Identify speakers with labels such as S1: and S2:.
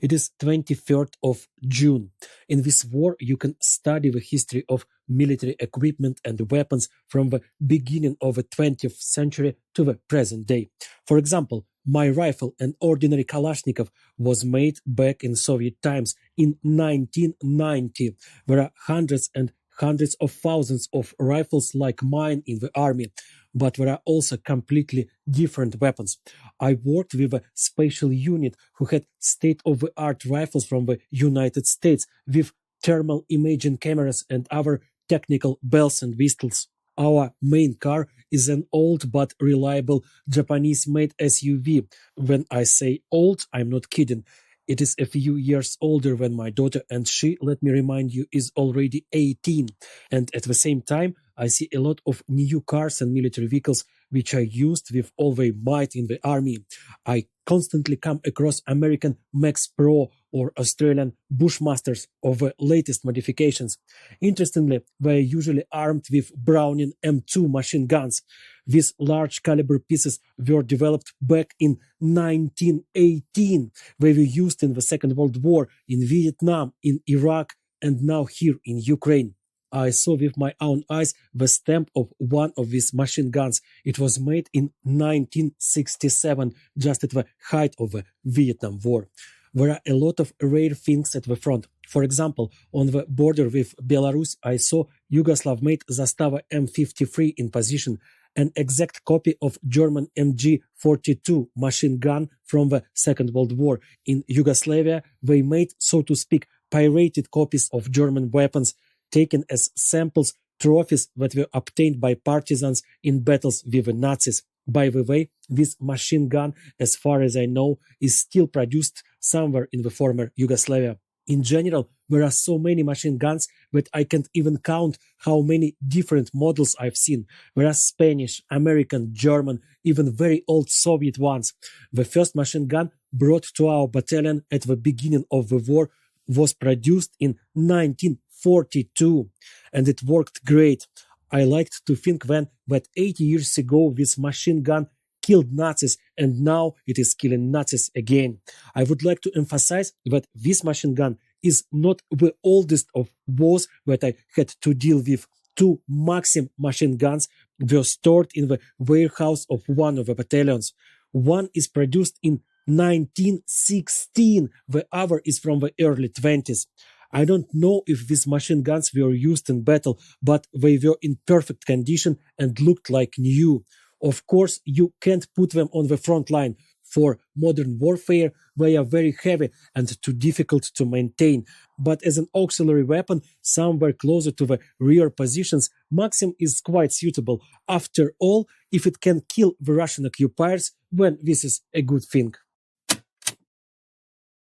S1: It is 23rd of June. In this war, you can study the history of military equipment and weapons from the beginning of the 20th century to the present day. For example, my rifle, an ordinary Kalashnikov, was made back in Soviet times in 1990. There are hundreds and hundreds of thousands of rifles like mine in the army, but there are also completely different weapons. I worked with a special unit who had state-of-the-art rifles from the United States with thermal imaging cameras and other technical bells and whistles. Our main car is an old but reliable Japanese-made SUV. When I say old, I'm not kidding. It is a few years older than my daughter, and she, let me remind you, is already 18. And at the same time, I see a lot of new cars and military vehicles which are used with all their might in the army. I constantly come across American Max Pro or Australian Bushmasters of the latest modifications. Interestingly, they are usually armed with Browning M2 machine guns. These large caliber pieces were developed back in 1918. They were used in the Second World War, in Vietnam, in Iraq, and now here in Ukraine. I saw with my own eyes the stamp of one of these machine guns. It was made in 1967, just at the height of the Vietnam War. There are a lot of rare things at the front. For example, on the border with Belarus, I saw Yugoslav-made Zastava M53 in position, an exact copy of German MG42 machine gun from the Second World War. In Yugoslavia, they made, so to speak, pirated copies of German weapons, taken as samples, trophies that were obtained by partisans in battles with the Nazis. By the way, this machine gun, as far as I know, is still produced somewhere in the former Yugoslavia. In general, there are so many machine guns that I can't even count how many different models I've seen. There are Spanish, American, German, even very old Soviet ones. The first machine gun brought to our battalion at the beginning of the war was produced in 1942, and it worked great. I liked to think then that 80 years ago this machine gun killed Nazis, and now it is killing Nazis again. I would like to emphasize that this machine gun is not the oldest of those that I had to deal with. Two Maxim machine guns were stored in the warehouse of one of the battalions. One is produced in 1916, the other is from the early 20s. I don't know if these machine guns were used in battle, but they were in perfect condition and looked like new. Of course, you can't put them on the front line. For modern warfare, they are very heavy and too difficult to maintain. But as an auxiliary weapon, somewhere closer to the rear positions, Maxim is quite suitable. After all, if it can kill the Russian occupiers, then this is a good thing.